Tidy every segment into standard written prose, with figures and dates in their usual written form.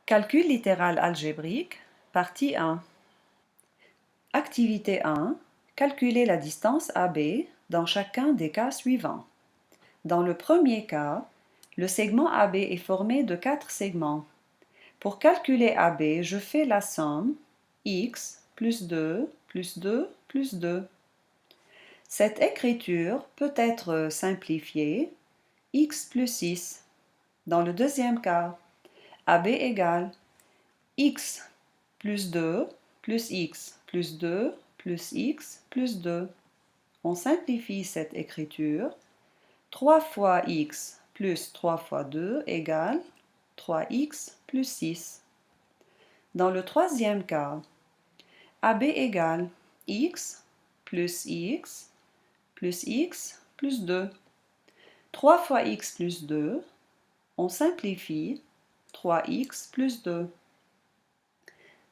Calcul littéral algébrique, partie 1. Activité 1. Calculer la distance AB dans chacun des cas suivants. Dans le premier cas, le segment AB est formé de 4 segments. Pour calculer AB, je fais la somme x plus 2 plus 2 plus 2. Cette écriture peut être simplifiée x plus 6. Dans le deuxième cas, AB égale x plus 2 plus x plus 2 plus x plus 2. On simplifie cette écriture. 3 fois x plus 3 fois 2 égale 3x plus 6. Dans le troisième cas, AB égale x plus x plus x plus 2. 3 fois x plus 2, on simplifie 3x plus 2.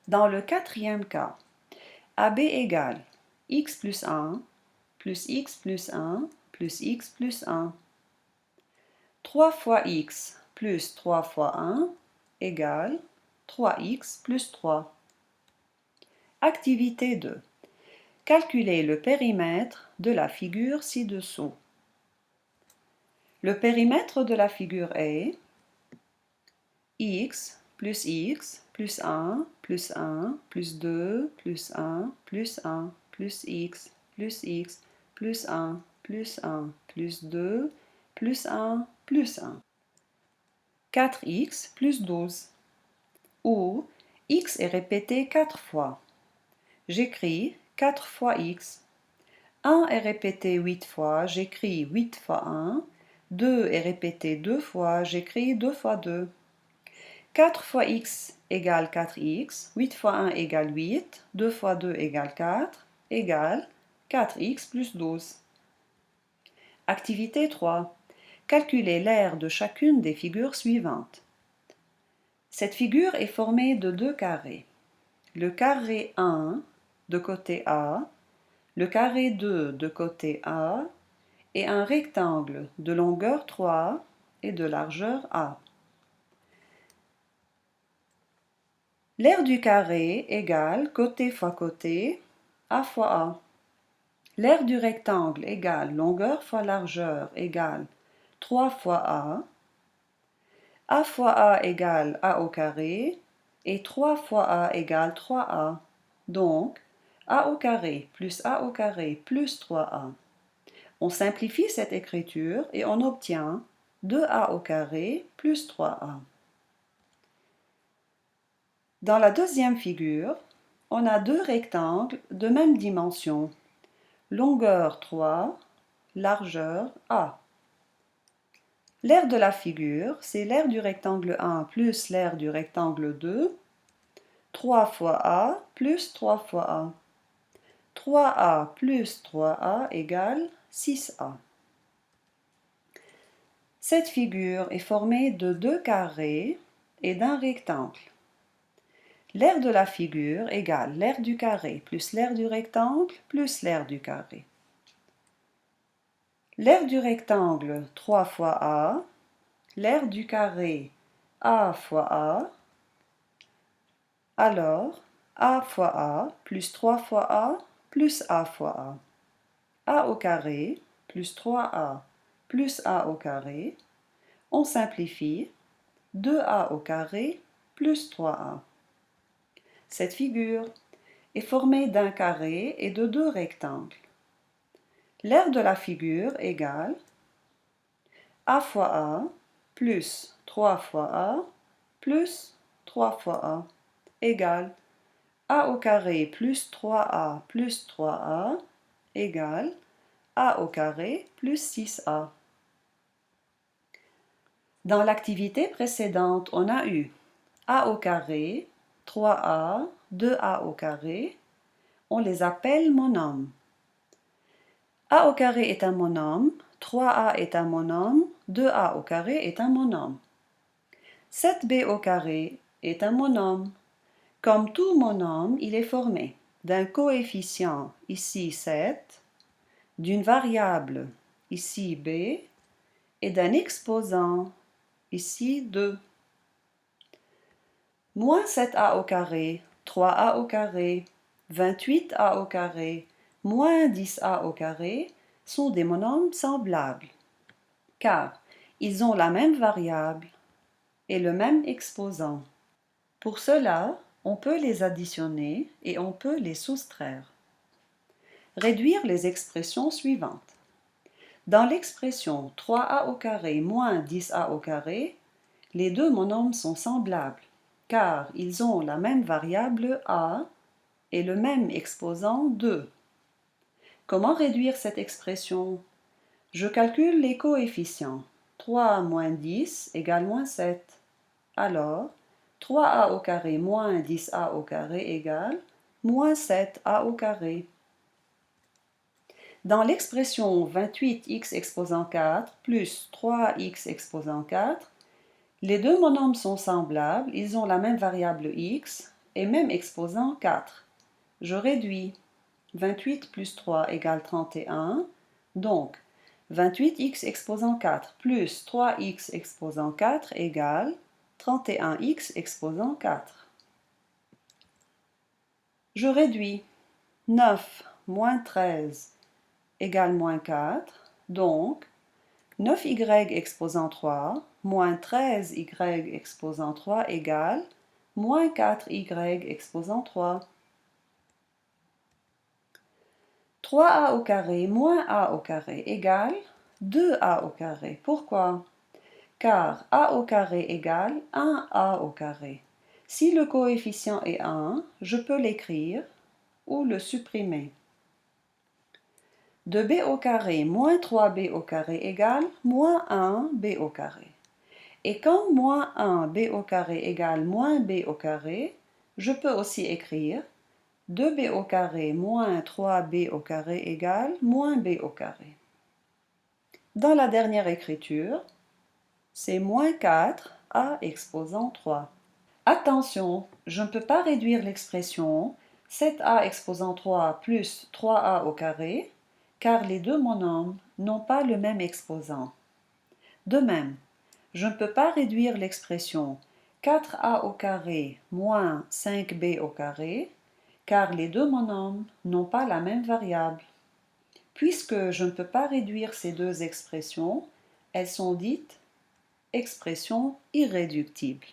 Dans le quatrième cas, AB égale x plus 1 plus x plus 1 plus x plus 1. 3 fois x plus 3 fois 1 égale 3x plus 3. Activité 2. Calculer le périmètre de la figure ci-dessous. Le périmètre de la figure est x plus 1 plus 1 plus 2 plus 1 plus 1 plus x plus x plus 1 plus 1 plus 2 plus 1 plus 1. 4x plus 12. Où x est répété 4 fois. J'écris 4 fois x. 1 est répété 8 fois, j'écris 8 fois 1. 2 est répété 2 fois, j'écris 2 fois 2. 4 fois x égale 4x, 8 fois 1 égale 8, 2 fois 2 égale 4, égale 4x plus 12. Activité 3. Calculer l'aire de chacune des figures suivantes. Cette figure est formée de deux carrés. Le carré 1 de côté A, le carré 2 de côté A et un rectangle de longueur 3 et de largeur A. L'aire du carré égale côté fois côté, A fois A. L'aire du rectangle égale longueur fois largeur égale 3 fois A fois A égale A au carré et 3 fois A égale 3A. Donc, A au carré plus A au carré plus 3A. On simplifie cette écriture et on obtient 2A au carré plus 3A. Dans la deuxième figure, on a deux rectangles de même dimension. Longueur 3, largeur A. L'aire de la figure, c'est l'aire du rectangle 1 plus l'aire du rectangle 2. 3 fois A plus 3 fois A. 3A plus 3A égale 6A. Cette figure est formée de deux carrés et d'un rectangle. L'aire de la figure égale l'aire du carré plus l'aire du rectangle plus l'aire du carré. L'aire du rectangle 3 fois A, l'aire du carré A fois A, alors A fois A plus 3 fois A plus A fois A. A au carré plus 3A plus A au carré. On simplifie 2A au carré plus 3A. Cette figure est formée d'un carré et de deux rectangles. L'aire de la figure égale A fois A plus 3 fois A plus 3 fois A égale A au carré plus 3A plus 3A égale A au carré plus 6A. Dans l'activité précédente, on a eu A au carré, 3A, 2A au carré. On les appelle monomes. A au carré est un monome, 3A est un monome, 2A au carré est un monome. 7B au carré est un monome. Comme tout monome, il est formé d'un coefficient, ici 7, d'une variable, ici b, et d'un exposant, ici 2. Moins 7a au carré, 3a au carré, 28a au carré, moins 10a au carré sont des monomes semblables, car ils ont la même variable et le même exposant. Pour cela, on peut les additionner et on peut les soustraire. Réduire les expressions suivantes. Dans l'expression 3a au carré moins 10a au carré, les deux monomes sont semblables, car ils ont la même variable a et le même exposant 2. Comment réduire cette expression? Je calcule les coefficients. 3 moins 10 égale moins 7. Alors, 3a au carré moins 10a au carré égale moins 7a au carré. Dans l'expression 28x exposant 4 plus 3x exposant 4, les deux monomes sont semblables, ils ont la même variable x et même exposant 4. Je réduis. 28 plus 3 égale 31, donc 28x exposant 4 plus 3x exposant 4 égale 31x exposant 4. Je réduis. 9 moins 13 égale moins 4, donc 9y exposant 3 moins 13y exposant 3 égale moins 4y exposant 3. 3a au carré moins a au carré égale 2a au carré. Pourquoi? Car a au carré égale 1a au carré. Si le coefficient est 1, je peux l'écrire ou le supprimer. 2b au carré moins 3b au carré égale moins 1b au carré. Et quand moins 1b au carré égale moins b au carré, je peux aussi écrire 2b au carré moins 3b au carré égale moins b au carré. Dans la dernière écriture, c'est moins 4a exposant 3. Attention, je ne peux pas réduire l'expression 7a exposant 3 plus 3a au carré, car les deux monomes n'ont pas le même exposant. De même, je ne peux pas réduire l'expression 4a au carré moins 5b au carré, car les deux monomes n'ont pas la même variable. Puisque je ne peux pas réduire ces deux expressions, elles sont dites expressions irréductibles.